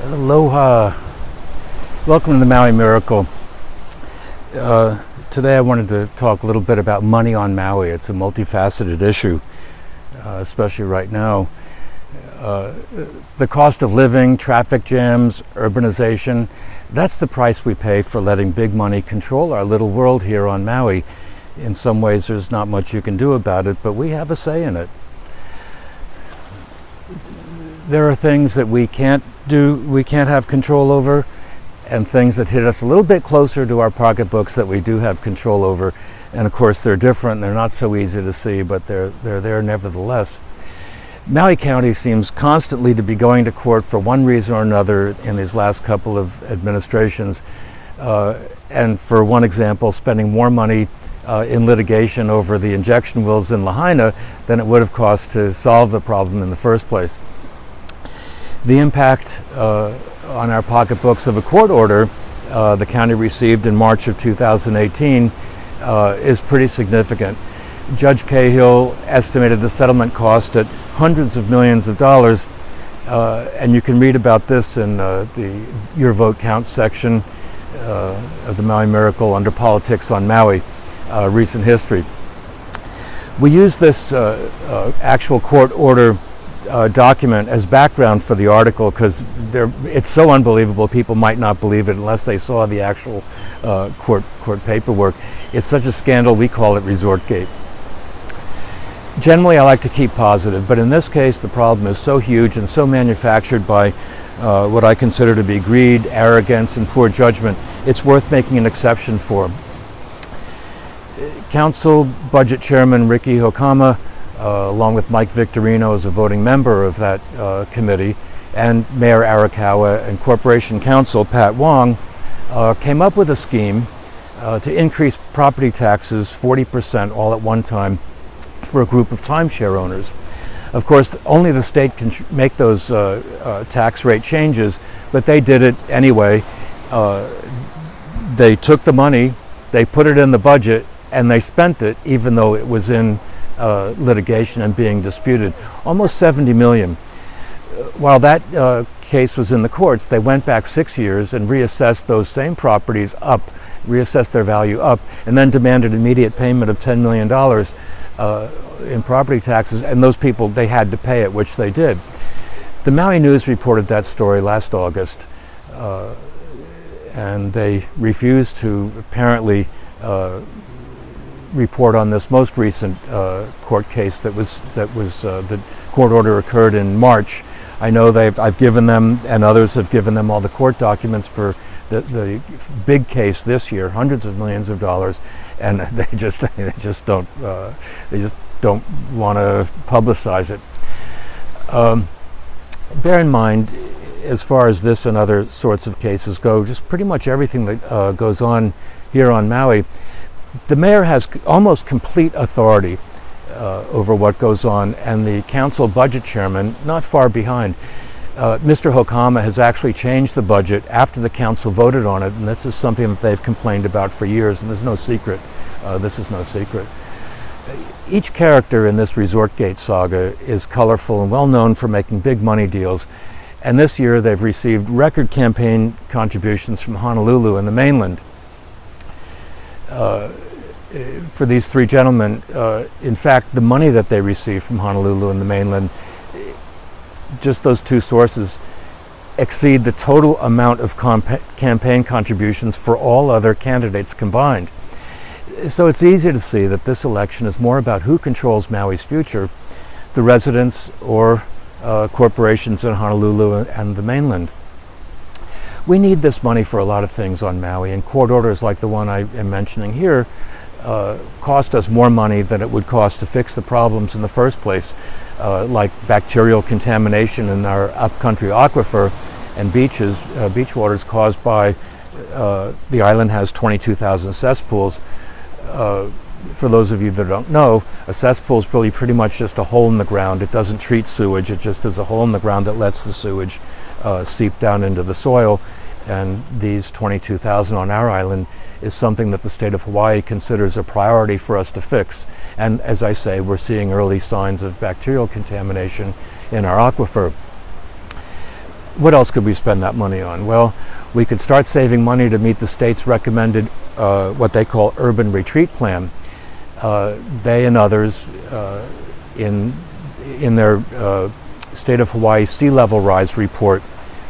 Aloha. Welcome to the Maui Miracle. Today I wanted to talk a little bit about money on Maui. It's a multifaceted issue, especially right now. The cost of living, traffic jams, urbanization, that's the price we pay for letting big money control our little world here on Maui. In some ways there's not much you can do about it, but we have a say in it. There are things that we can't have control over, and things that hit us a little bit closer to our pocketbooks that we do have control over. And of course they're different, they're not so easy to see, but they're there nevertheless. Maui County seems constantly to be going to court for one reason or another in these last couple of administrations. And for one example, spending more money in litigation over the injection wells in Lahaina than it would have cost to solve the problem in the first place. The impact on our pocketbooks of a court order the county received in March of 2018 is pretty significant. Judge Cahill estimated the settlement cost at hundreds of millions of dollars, and you can read about this in the Your Vote Counts section of the Maui Miracle under Politics on Maui, recent history. We use this actual court order document as background for the article because it's so unbelievable people might not believe it unless they saw the actual court paperwork. It's such a scandal, we call it Resortgate. Generally I like to keep positive, but in this case the problem is so huge and so manufactured by what I consider to be greed, arrogance, and poor judgment, it's worth making an exception for. Council Budget Chairman Ricky Hokama, along with Mike Victorino as a voting member of that committee, and Mayor Arakawa and Corporation Counsel Pat Wong came up with a scheme to increase property taxes 40% all at one time for a group of timeshare owners. Of course, only the state can make those tax rate changes, but they did it anyway. They took the money, they put it in the budget, and they spent it even though it was in litigation and being disputed. Almost 70 million. While that case was in the courts, they went back 6 years and reassessed those same properties up, reassessed their value up, and then demanded immediate payment of $10 million in property taxes, and those people, they had to pay it, which they did. The Maui News reported that story last August, and they refused to apparently report on this most recent court case that was the court order occurred in March. I know I've given them, and others have given them, all the court documents for the big case this year, hundreds of millions of dollars, and they just don't want to publicize it. Bear in mind, as far as this and other sorts of cases go, just pretty much everything that goes on here on Maui, the mayor has almost complete authority over what goes on, and the council budget chairman not far behind. Mr. Hokama has actually changed the budget after the council voted on it, and this is something that they've complained about for years, and there's no secret. This is no secret. Each character in this Resortgate saga is colorful and well known for making big money deals, and this year they've received record campaign contributions from Honolulu and the mainland. For these three gentlemen, in fact, the money that they received from Honolulu and the mainland, just those two sources, exceed the total amount of campaign contributions for all other candidates combined. So it's easy to see that this election is more about who controls Maui's future, the residents or corporations in Honolulu and the mainland. We need this money for a lot of things on Maui, and court orders like the one I am mentioning here cost us more money than it would cost to fix the problems in the first place, like bacterial contamination in our upcountry aquifer and beaches, beach waters caused by the island has 22,000 cesspools. For those of you that don't know, a cesspool is really pretty much just a hole in the ground. It doesn't treat sewage, it just is a hole in the ground that lets the sewage seep down into the soil. And these 22,000 on our island is something that the state of Hawaii considers a priority for us to fix. And as I say, we're seeing early signs of bacterial contamination in our aquifer. What else could we spend that money on? Well, we could start saving money to meet the state's recommended what they call urban retreat plan. They and others in their State of Hawaii sea level rise report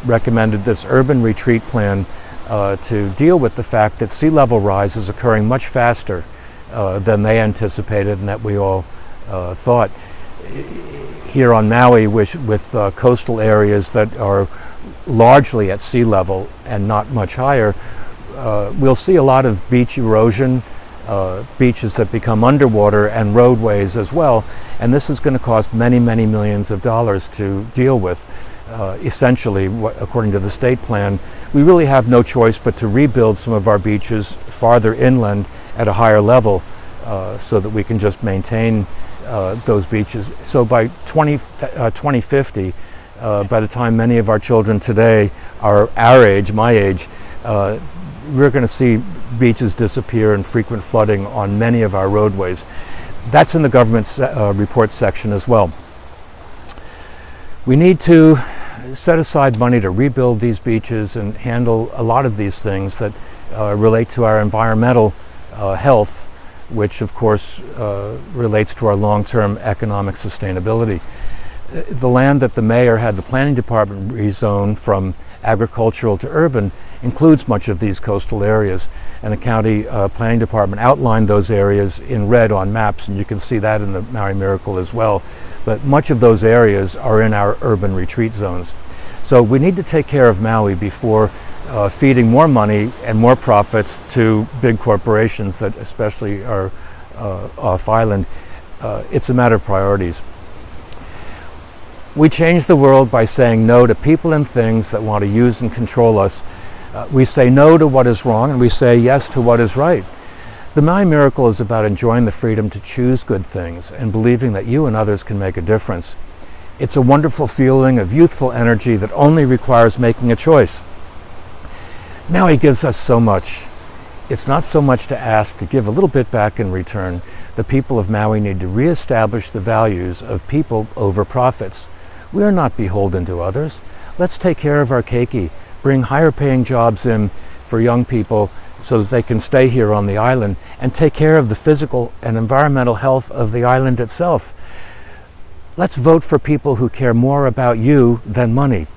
recommended this urban retreat plan to deal with the fact that sea level rise is occurring much faster than they anticipated and that we all thought. Here on Maui, with coastal areas that are largely at sea level and not much higher, we'll see a lot of beach erosion, beaches that become underwater, and roadways as well. And this is going to cost many, many millions of dollars to deal with. Essentially, according to the state plan, we really have no choice but to rebuild some of our beaches farther inland at a higher level so that we can just maintain those beaches. So by 2050, by the time many of our children today are our age, my age, we're going to see beaches disappear and frequent flooding on many of our roadways. That's in the government report section as well. We need to set aside money to rebuild these beaches and handle a lot of these things that relate to our environmental health, which of course relates to our long-term economic sustainability. The land that the mayor had the planning department rezone from agricultural to urban includes much of these coastal areas, and the county planning department outlined those areas in red on maps, and you can see that in the Maui Miracle as well. But much of those areas are in our urban retreat zones. So we need to take care of Maui before feeding more money and more profits to big corporations that especially are off island. It's a matter of priorities. We change the world by saying no to people and things that want to use and control us. We say no to what is wrong and we say yes to what is right. The Maui Miracle is about enjoying the freedom to choose good things and believing that you and others can make a difference. It's a wonderful feeling of youthful energy that only requires making a choice. Maui gives us so much. It's not so much to ask to give a little bit back in return. The people of Maui need to reestablish the values of people over profits. We are not beholden to others. Let's take care of our keiki, bring higher paying jobs in for young people so that they can stay here on the island, and take care of the physical and environmental health of the island itself. Let's vote for people who care more about you than money.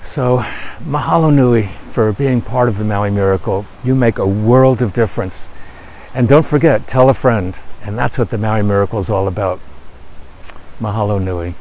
So, mahalo nui for being part of the Maui Miracle. You make a world of difference. And don't forget, tell a friend. And that's what the Maui Miracle is all about. Mahalo nui.